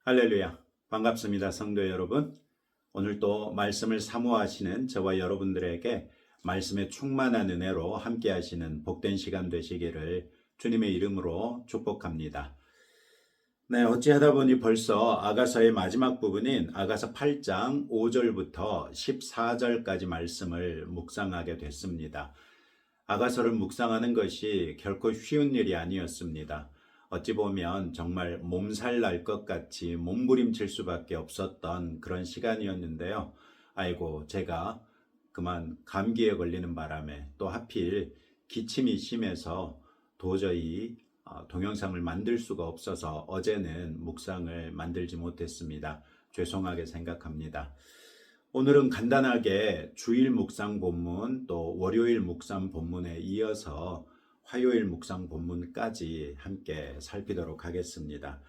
할렐루야. 반갑습니다. 성도 여러분. 오늘 또 말씀을 사모하시는 저와 여러분들에게 말씀의 충만한 은혜로 함께 하시는 복된 시간 되시기를 주님의 이름으로 축복합니다. 네, 어찌하다 보니 벌써 아가서의 마지막 부분인 아가서 8장 5절부터 14절까지 말씀을 묵상하게 됐습니다. 아가서를 묵상하는 것이 결코 쉬운 일이 아니었습니다. 어찌 보면 정말 몸살 날 것 같이 몸부림칠 수밖에 없었던 그런 시간이었는데요. 아이고, 제가 그만 감기에 걸리는 바람에 또 하필 기침이 심해서 도저히 동영상을 만들 수가 없어서 어제는 묵상을 만들지 못했습니다. 죄송하게 생각합니다. 오늘은 간단하게 주일 묵상 본문 또 월요일 묵상 본문에 이어서 화요일 묵상 본문까지 함께 살피도록 하겠습니다.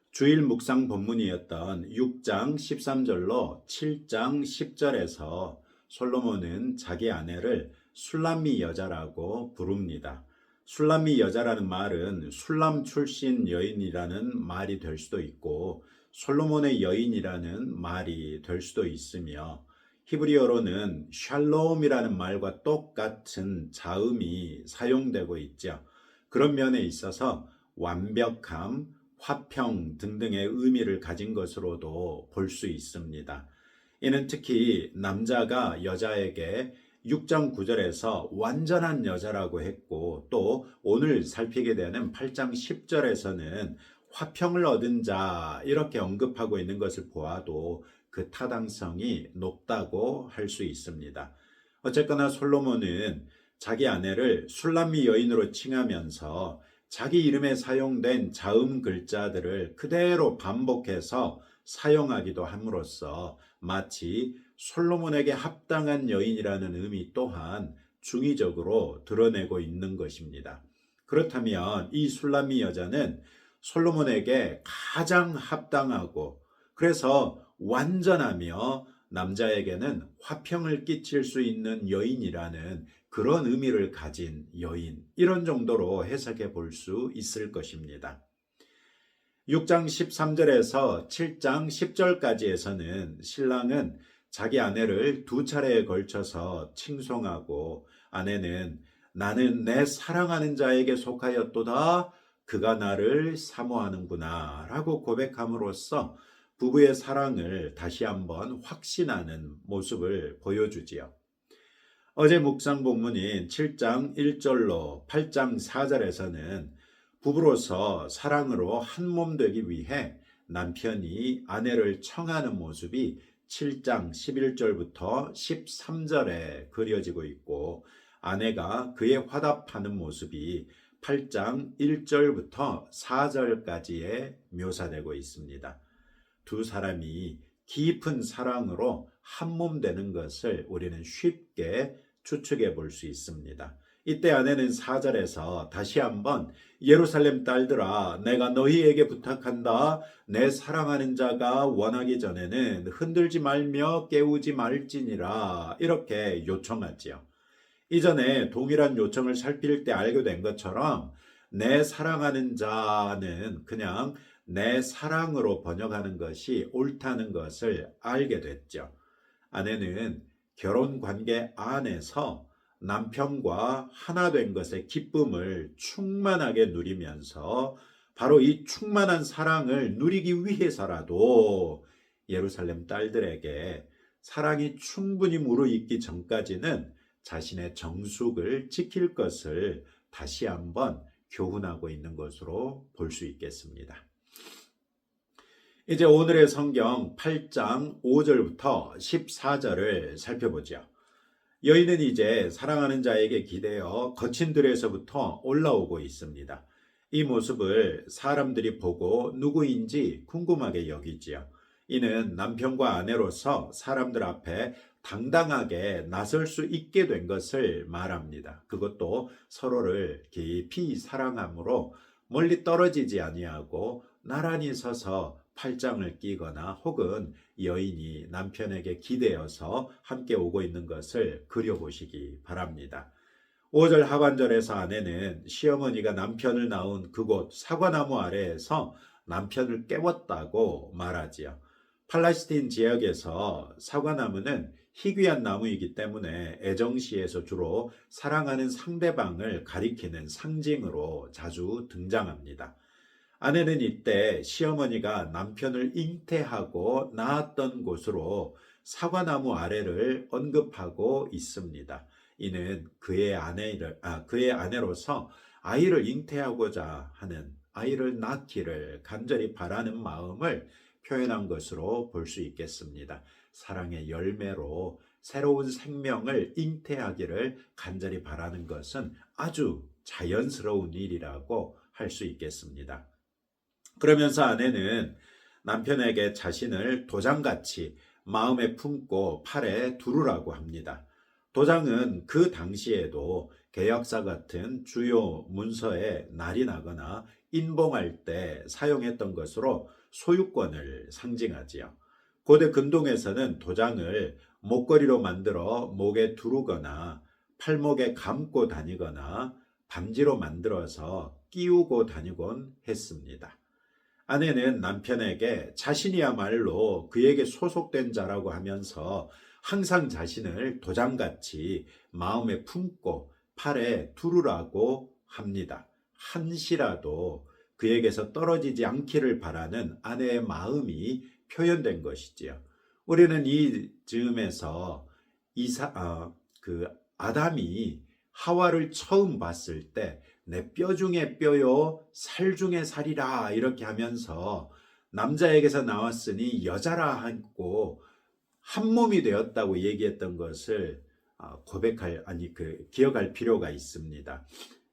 주일 묵상 본문이었던 6장 13절로 7장 10절에서 솔로몬은 자기 아내를 술람미 여자라고 부릅니다. 술람미 여자라는 말은 술람 출신 여인이라는 말이 될 수도 있고 솔로몬의 여인이라는 말이 될 수도 있으며 히브리어로는 샬롬이라는 말과 똑같은 자음이 사용되고 있죠. 그런 면에 있어서 완벽함, 화평 등등의 의미를 가진 것으로도 볼 수 있습니다. 이는 특히 남자가 여자에게 6장 9절에서 완전한 여자라고 했고 또 오늘 살피게 되는 8장 10절에서는 화평을 얻은 자 이렇게 언급하고 있는 것을 보아도 그 타당성이 높다고 할 수 있습니다. 어쨌거나 솔로몬은 자기 아내를 술람미 여인으로 칭하면서 자기 이름에 사용된 자음 글자들을 그대로 반복해서 사용하기도 함으로써 마치 솔로몬에게 합당한 여인이라는 의미 또한 중의적으로 드러내고 있는 것입니다. 그렇다면 이 술람미 여자는 솔로몬에게 가장 합당하고 그래서 완전하며 남자에게는 화평을 끼칠 수 있는 여인이라는 그런 의미를 가진 여인, 이런 정도로 해석해 볼 수 있을 것입니다. 6장 13절에서 7장 10절까지에서는 신랑은 자기 아내를 두 차례에 걸쳐서 칭송하고 아내는 나는 내 사랑하는 자에게 속하였도다 그가 나를 사모하는구나 라고 고백함으로써 부부의 사랑을 다시 한번 확신하는 모습을 보여주지요. 어제 묵상 본문인 7장 1절로 8장 4절에서는 부부로서 사랑으로 한 몸 되기 위해 남편이 아내를 청하는 모습이 7장 11절부터 13절에 그려지고 있고 아내가 그에 화답하는 모습이 8장 1절부터 4절까지에 묘사되고 있습니다. 두 사람이 깊은 사랑으로 한 몸 되는 것을 우리는 쉽게 추측해 볼 수 있습니다. 이때 아내는 4절에서 다시 한번 예루살렘 딸들아 내가 너희에게 부탁한다. 내 사랑하는 자가 원하기 전에는 흔들지 말며 깨우지 말지니라 이렇게 요청하지요. 이전에 동일한 요청을 살필 때 알게 된 것처럼 내 사랑하는 자는 그냥 내 사랑으로 번역하는 것이 옳다는 것을 알게 됐죠. 아내는 결혼 관계 안에서 남편과 하나 된 것의 기쁨을 충만하게 누리면서 바로 이 충만한 사랑을 누리기 위해서라도 예루살렘 딸들에게 사랑이 충분히 무르익기 전까지는 자신의 정숙을 지킬 것을 다시 한번 교훈하고 있는 것으로 볼 수 있겠습니다. 이제 오늘의 성경 8장 5절부터 14절을 살펴보죠. 여인은 이제 사랑하는 자에게 기대어 거친 들에서부터 올라오고 있습니다. 이 모습을 사람들이 보고 누구인지 궁금하게 여기지요. 이는 남편과 아내로서 사람들 앞에 당당하게 나설 수 있게 된 것을 말합니다. 그것도 서로를 깊이 사랑함으로 멀리 떨어지지 아니하고 나란히 서서 팔짱을 끼거나 혹은 여인이 남편에게 기대어서 함께 오고 있는 것을 그려보시기 바랍니다. 5절 하반절에서 아내는 시어머니가 남편을 낳은 그곳 사과나무 아래에서 남편을 깨웠다고 말하지요. 팔레스틴 지역에서 사과나무는 희귀한 나무이기 때문에 애정시에서 주로 사랑하는 상대방을 가리키는 상징으로 자주 등장합니다. 아내는 이때 시어머니가 남편을 잉태하고 낳았던 곳으로 사과나무 아래를 언급하고 있습니다. 이는 그의 아내로서 아이를 잉태하고자 하는, 아이를 낳기를 간절히 바라는 마음을 표현한 것으로 볼 수 있겠습니다. 사랑의 열매로 새로운 생명을 잉태하기를 간절히 바라는 것은 아주 자연스러운 일이라고 할 수 있겠습니다. 그러면서 아내는 남편에게 자신을 도장같이 마음에 품고 팔에 두르라고 합니다. 도장은 그 당시에도 계약서 같은 주요 문서에 날이 나거나 인봉할 때 사용했던 것으로 소유권을 상징하지요. 고대 근동에서는 도장을 목걸이로 만들어 목에 두르거나 팔목에 감고 다니거나 반지로 만들어서 끼우고 다니곤 했습니다. 아내는 남편에게 자신이야말로 그에게 소속된 자라고 하면서 항상 자신을 도장같이 마음에 품고 팔에 두르라고 합니다. 한시라도 그에게서 떨어지지 않기를 바라는 아내의 마음이 표현된 것이지요. 우리는 이 즈음에서 아담이 하와를 처음 봤을 때 내 뼈 중에 뼈요 살 중에 살이라 이렇게 하면서 남자에게서 나왔으니 여자라 하고 한 몸이 되었다고 얘기했던 것을 기억할 필요가 있습니다.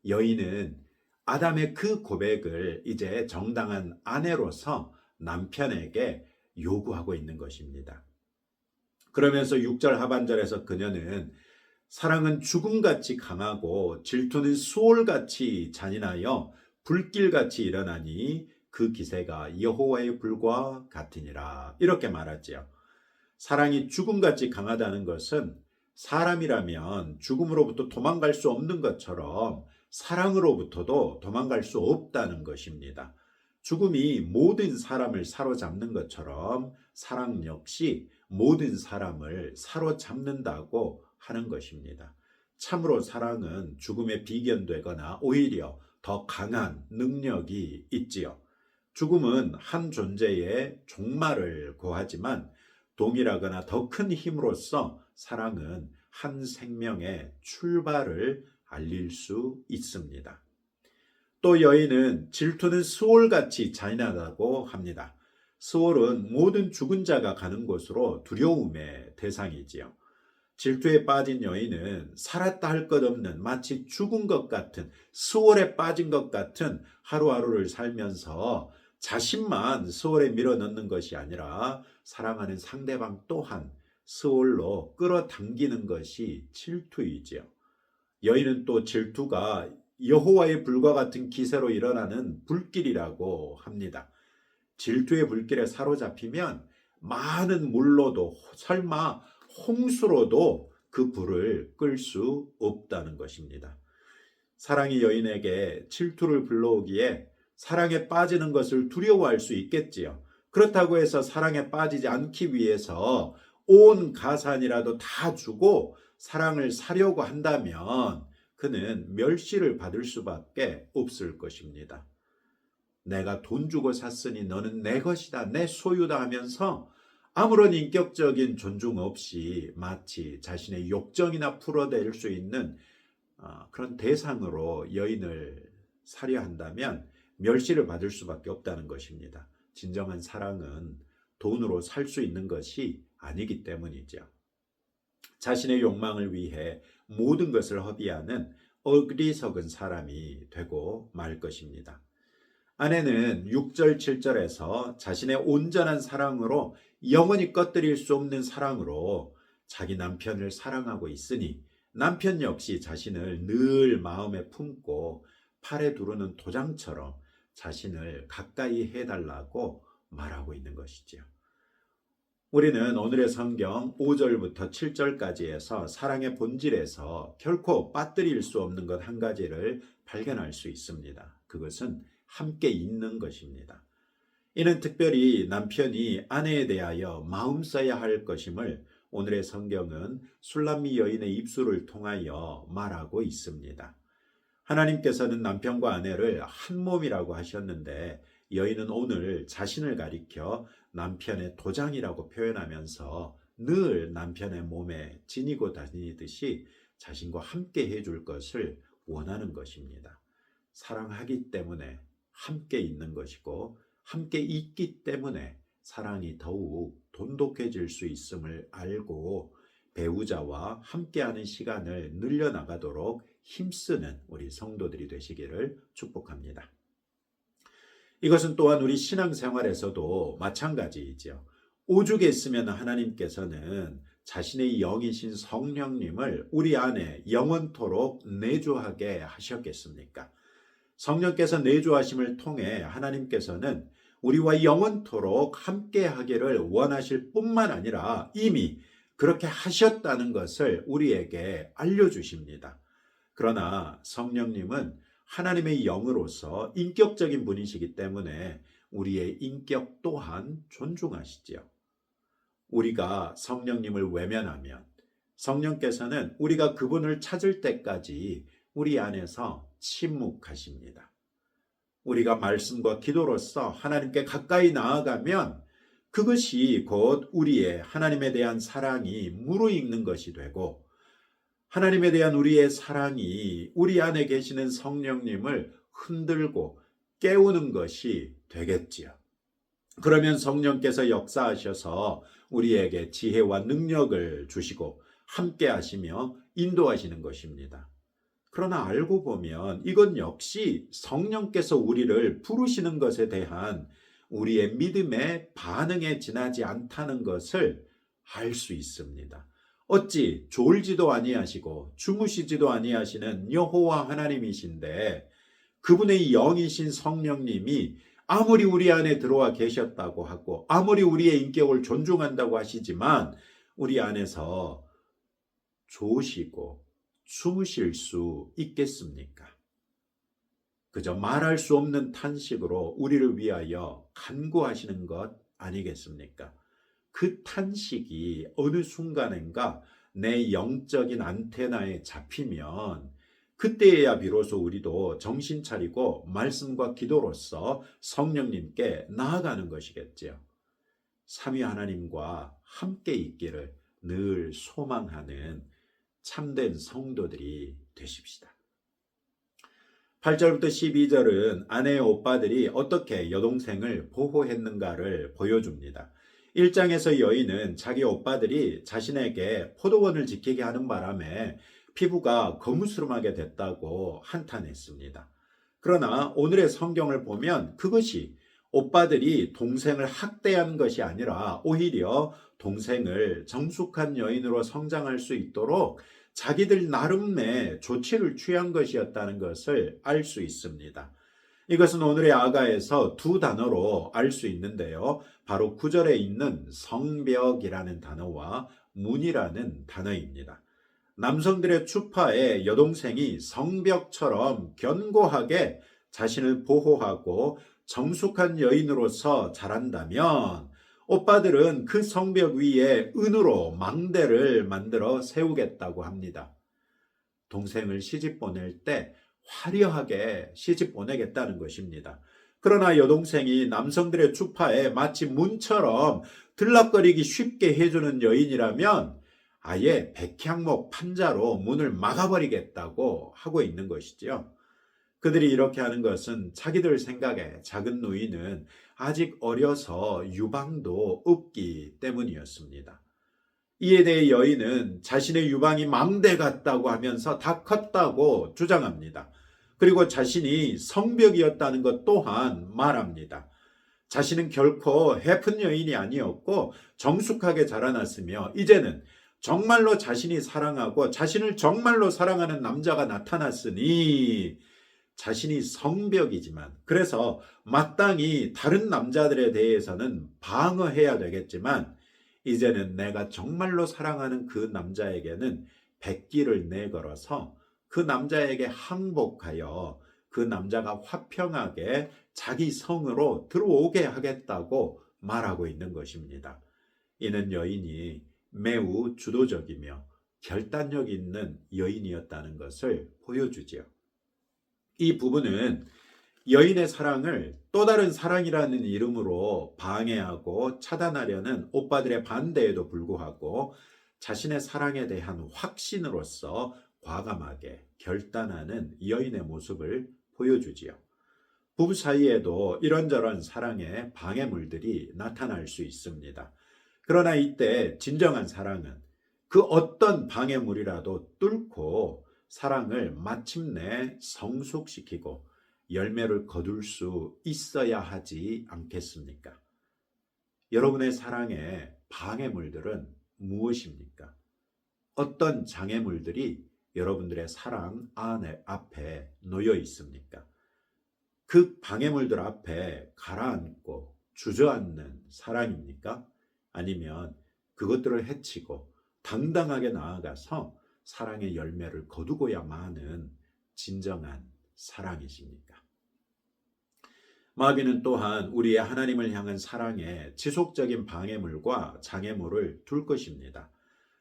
여인은 아담의 그 고백을 이제 정당한 아내로서 남편에게 요구하고 있는 것입니다. 그러면서 6절 하반절에서 그녀는 사랑은 죽음같이 강하고 질투는 수올같이 잔인하여 불길같이 일어나니 그 기세가 여호와의 불과 같으니라 이렇게 말하지요. 사랑이 죽음같이 강하다는 것은 사람이라면 죽음으로부터 도망갈 수 없는 것처럼 사랑으로부터도 도망갈 수 없다는 것입니다. 죽음이 모든 사람을 사로잡는 것처럼 사랑 역시 모든 사람을 사로잡는다고 하는 것입니다. 참으로 사랑은 죽음에 비견되거나 오히려 더 강한 능력이 있지요. 죽음은 한 존재의 종말을 고하지만 동일하거나 더 큰 힘으로써 사랑은 한 생명의 출발을 알릴 수 있습니다. 또 여인은 질투는 수올같이 잔인하다고 합니다. 수올은 모든 죽은 자가 가는 곳으로 두려움의 대상이지요. 질투에 빠진 여인은 살았다 할 것 없는 마치 죽은 것 같은 수월에 빠진 것 같은 하루하루를 살면서 자신만 수월에 밀어넣는 것이 아니라 사랑하는 상대방 또한 수월로 끌어당기는 것이 질투이지요. 여인은 또 질투가 여호와의 불과 같은 기세로 일어나는 불길이라고 합니다. 질투의 불길에 사로잡히면 많은 물로도 설마 홍수로도 그 불을 끌 수 없다는 것입니다. 사랑이 여인에게 질투를 불러오기에 사랑에 빠지는 것을 두려워할 수 있겠지요. 그렇다고 해서 사랑에 빠지지 않기 위해서 온 가산이라도 다 주고 사랑을 사려고 한다면 그는 멸시를 받을 수밖에 없을 것입니다. 내가 돈 주고 샀으니 너는 내 것이다, 내 소유다 하면서 아무런 인격적인 존중 없이 마치 자신의 욕정이나 풀어댈 수 있는 그런 대상으로 여인을 사려 한다면 멸시를 받을 수밖에 없다는 것입니다. 진정한 사랑은 돈으로 살 수 있는 것이 아니기 때문이죠. 자신의 욕망을 위해 모든 것을 허비하는 어리석은 사람이 되고 말 것입니다. 아내는 6절 7절에서 자신의 온전한 사랑으로 영원히 꺼뜨릴 수 없는 사랑으로 자기 남편을 사랑하고 있으니 남편 역시 자신을 늘 마음에 품고 팔에 두르는 도장처럼 자신을 가까이 해달라고 말하고 있는 것이지요. 우리는 오늘의 성경 5절부터 7절까지에서 사랑의 본질에서 결코 빠뜨릴 수 없는 것 한 가지를 발견할 수 있습니다. 그것은 함께 있는 것입니다. 이는 특별히 남편이 아내에 대하여 마음 써야 할 것임을 오늘의 성경은 술람미 여인의 입술을 통하여 말하고 있습니다. 하나님께서는 남편과 아내를 한 몸이라고 하셨는데 여인은 오늘 자신을 가리켜 남편의 도장이라고 표현하면서 늘 남편의 몸에 지니고 다니듯이 자신과 함께 해줄 것을 원하는 것입니다. 사랑하기 때문에 함께 있는 것이고 함께 있기 때문에 사랑이 더욱 돈독해질 수 있음을 알고 배우자와 함께하는 시간을 늘려나가도록 힘쓰는 우리 성도들이 되시기를 축복합니다. 이것은 또한 우리 신앙생활에서도 마찬가지이지요. 오죽에 있으면 하나님께서는 자신의 영이신 성령님을 우리 안에 영원토록 내주하게 하셨겠습니까? 성령께서 내주하심을 통해 하나님께서는 우리와 영원토록 함께하기를 원하실 뿐만 아니라 이미 그렇게 하셨다는 것을 우리에게 알려주십니다. 그러나 성령님은 하나님의 영으로서 인격적인 분이시기 때문에 우리의 인격 또한 존중하시지요. 우리가 성령님을 외면하면 성령께서는 우리가 그분을 찾을 때까지 우리 안에서 침묵하십니다. 우리가 말씀과 기도로서 하나님께 가까이 나아가면 그것이 곧 우리의 하나님에 대한 사랑이 무르익는 것이 되고 하나님에 대한 우리의 사랑이 우리 안에 계시는 성령님을 흔들고 깨우는 것이 되겠지요. 그러면 성령께서 역사하셔서 우리에게 지혜와 능력을 주시고 함께 하시며 인도하시는 것입니다. 그러나 알고 보면 이건 역시 성령께서 우리를 부르시는 것에 대한 우리의 믿음의 반응에 지나지 않다는 것을 알 수 있습니다. 어찌 졸지도 아니하시고 주무시지도 아니하시는 여호와 하나님이신데 그분의 영이신 성령님이 아무리 우리 안에 들어와 계셨다고 하고 아무리 우리의 인격을 존중한다고 하시지만 우리 안에서 좋으시고 주무실 수 있겠습니까? 그저 말할 수 없는 탄식으로 우리를 위하여 간구하시는 것 아니겠습니까? 그 탄식이 어느 순간인가 내 영적인 안테나에 잡히면 그때야 비로소 우리도 정신 차리고 말씀과 기도로서 성령님께 나아가는 것이겠지요. 삼위 하나님과 함께 있기를 늘 소망하는 참된 성도들이 되십시다. 8절부터 12절은 아내의 오빠들이 어떻게 여동생을 보호했는가를 보여줍니다. 1장에서 여인은 자기 오빠들이 자신에게 포도원을 지키게 하는 바람에 피부가 거무스름하게 됐다고 한탄했습니다. 그러나 오늘의 성경을 보면 그것이 오빠들이 동생을 학대한 것이 아니라 오히려 동생을 정숙한 여인으로 성장할 수 있도록 자기들 나름의 조치를 취한 것이었다는 것을 알 수 있습니다. 이것은 오늘의 아가에서 두 단어로 알 수 있는데요. 바로 9절에 있는 성벽이라는 단어와 문이라는 단어입니다. 남성들의 추파에 여동생이 성벽처럼 견고하게 자신을 보호하고 정숙한 여인으로서 자란다면 오빠들은 그 성벽 위에 은으로 망대를 만들어 세우겠다고 합니다. 동생을 시집 보낼 때 화려하게 시집 보내겠다는 것입니다. 그러나 여동생이 남성들의 추파에 마치 문처럼 들락거리기 쉽게 해주는 여인이라면 아예 백향목 판자로 문을 막아버리겠다고 하고 있는 것이죠. 그들이 이렇게 하는 것은 자기들 생각에 작은 누이는 아직 어려서 유방도 없기 때문이었습니다. 이에 대해 여인은 자신의 유방이 망대 같다고 하면서 다 컸다고 주장합니다. 그리고 자신이 성벽이었다는 것 또한 말합니다. 자신은 결코 해픈 여인이 아니었고 정숙하게 자라났으며 이제는 정말로 자신이 사랑하고 자신을 정말로 사랑하는 남자가 나타났으니 자신이 성벽이지만 그래서 마땅히 다른 남자들에 대해서는 방어해야 되겠지만 이제는 내가 정말로 사랑하는 그 남자에게는 백기를 내걸어서 그 남자에게 항복하여 그 남자가 화평하게 자기 성으로 들어오게 하겠다고 말하고 있는 것입니다. 이는 여인이 매우 주도적이며 결단력 있는 여인이었다는 것을 보여주지요. 이 부분은 여인의 사랑을 또 다른 사랑이라는 이름으로 방해하고 차단하려는 오빠들의 반대에도 불구하고 자신의 사랑에 대한 확신으로서 과감하게 결단하는 여인의 모습을 보여주지요. 부부 사이에도 이런저런 사랑의 방해물들이 나타날 수 있습니다. 그러나 이때 진정한 사랑은 그 어떤 방해물이라도 뚫고 사랑을 마침내 성숙시키고 열매를 거둘 수 있어야 하지 않겠습니까? 여러분의 사랑의 방해물들은 무엇입니까? 어떤 장애물들이 여러분들의 사랑 앞에 놓여 있습니까? 그 방해물들 앞에 가라앉고 주저앉는 사랑입니까? 아니면 그것들을 헤치고 당당하게 나아가서 사랑의 열매를 거두고야만 하는 진정한 사랑이십니까? 마귀는 또한 우리의 하나님을 향한 사랑에 지속적인 방해물과 장애물을 둘 것입니다.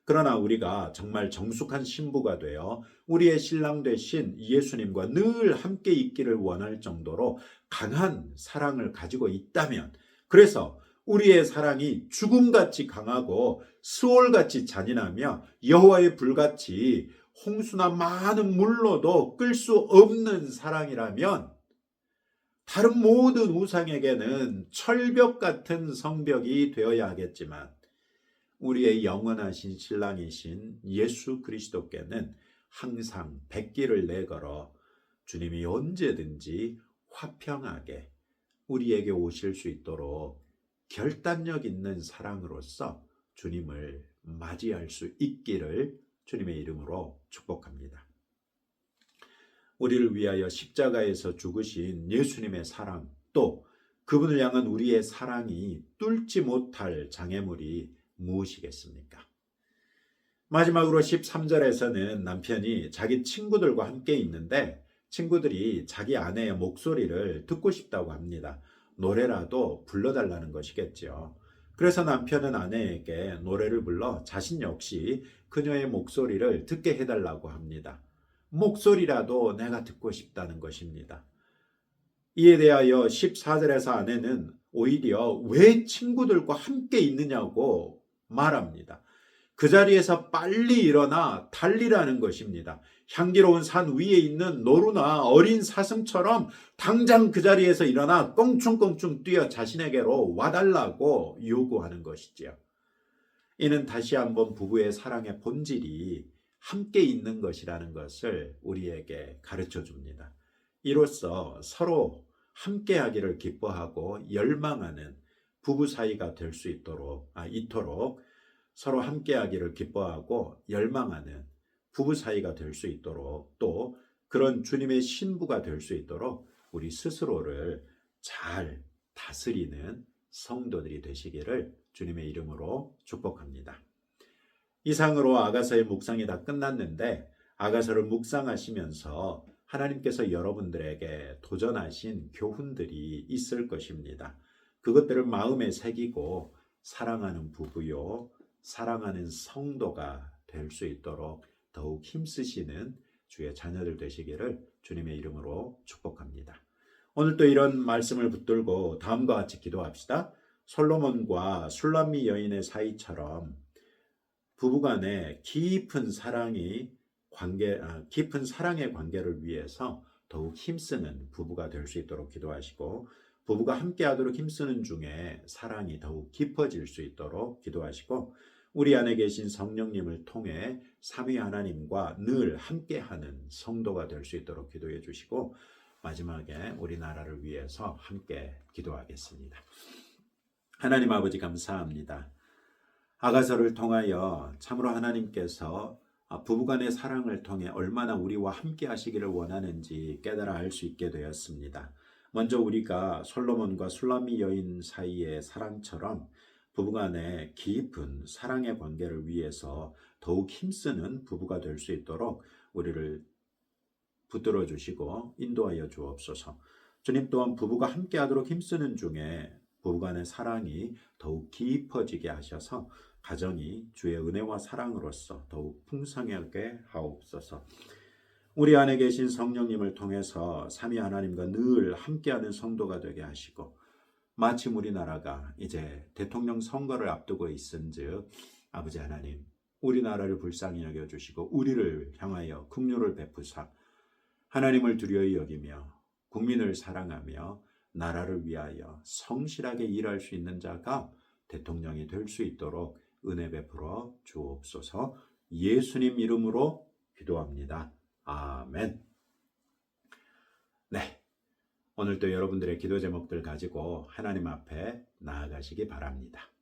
그러나 우리가 정말 정숙한 신부가 되어 우리의 신랑 되신 예수님과 늘 함께 있기를 원할 정도로 강한 사랑을 가지고 있다면, 그래서 우리의 사랑이 죽음같이 강하고 스올같이 잔인하며 여호와의 불같이 홍수나 많은 물로도 끌 수 없는 사랑이라면 다른 모든 우상에게는 철벽 같은 성벽이 되어야 하겠지만 우리의 영원하신 신랑이신 예수 그리스도께는 항상 백기를 내걸어 주님이 언제든지 화평하게 우리에게 오실 수 있도록 결단력 있는 사랑으로서 주님을 맞이할 수 있기를 주님의 이름으로 축복합니다. 우리를 위하여 십자가에서 죽으신 예수님의 사랑, 또 그분을 향한 우리의 사랑이 뚫지 못할 장애물이 무엇이겠습니까? 마지막으로 13절에서는 남편이 자기 친구들과 함께 있는데 친구들이 자기 아내의 목소리를 듣고 싶다고 합니다. 노래라도 불러달라는 것이겠죠. 그래서 남편은 아내에게 노래를 불러 자신 역시 그녀의 목소리를 듣게 해달라고 합니다. 목소리라도 내가 듣고 싶다는 것입니다. 이에 대하여 14절에서 아내는 오히려 왜 친구들과 함께 있느냐고 말합니다. 그 자리에서 빨리 일어나 달리라는 것입니다. 향기로운 산 위에 있는 노루나 어린 사슴처럼 당장 그 자리에서 일어나 껑충껑충 뛰어 자신에게로 와달라고 요구하는 것이지요. 이는 다시 한번 부부의 사랑의 본질이 함께 있는 것이라는 것을 우리에게 가르쳐 줍니다. 이로써 서로 함께하기를 기뻐하고 열망하는 부부 사이가 될 수 이토록 서로 함께하기를 기뻐하고 열망하는 부부 사이가 될 수 있도록, 또 그런 주님의 신부가 될 수 있도록 우리 스스로를 잘 다스리는 성도들이 되시기를 주님의 이름으로 축복합니다. 이상으로 아가서의 묵상이 다 끝났는데, 아가서를 묵상하시면서 하나님께서 여러분들에게 도전하신 교훈들이 있을 것입니다. 그것들을 마음에 새기고 사랑하는 부부요, 사랑하는 성도가 될 수 있도록 더욱 힘쓰시는 주의 자녀들 되시기를 주님의 이름으로 축복합니다. 오늘 또 이런 말씀을 붙들고 다음과 같이 기도합시다. 솔로몬과 술람미 여인의 사이처럼 부부간의 깊은 사랑의 관계를 위해서 더욱 힘쓰는 부부가 될 수 있도록 기도하시고, 부부가 함께하도록 힘쓰는 중에 사랑이 더욱 깊어질 수 있도록 기도하시고, 우리 안에 계신 성령님을 통해 삼위 하나님과 늘 함께하는 성도가 될 수 있도록 기도해 주시고, 마지막에 우리나라를 위해서 함께 기도하겠습니다. 하나님 아버지 감사합니다. 아가서를 통하여 참으로 하나님께서 부부간의 사랑을 통해 얼마나 우리와 함께 하시기를 원하는지 깨달아 알 수 있게 되었습니다. 먼저 우리가 솔로몬과 술람미 여인 사이의 사랑처럼 부부간의 깊은 사랑의 관계를 위해서 더욱 힘쓰는 부부가 될 수 있도록 우리를 붙들어 주시고 인도하여 주옵소서. 주님 또한 부부가 함께하도록 힘쓰는 중에 부부간의 사랑이 더욱 깊어지게 하셔서 가정이 주의 은혜와 사랑으로서 더욱 풍성하게 하옵소서. 우리 안에 계신 성령님을 통해서 삼위 하나님과 늘 함께하는 성도가 되게 하시고 마침 우리나라가 이제 대통령 선거를 앞두고 있은즉 아버지 하나님 우리나라를 불쌍히 여겨주시고 우리를 향하여 긍휼을 베푸사 하나님을 두려이 여기며 국민을 사랑하며 나라를 위하여 성실하게 일할 수 있는 자가 대통령이 될 수 있도록 은혜 베풀어 주옵소서. 예수님 이름으로 기도합니다. 아멘. 네, 오늘도 여러분들의 기도 제목들 가지고 하나님 앞에 나아가시기 바랍니다.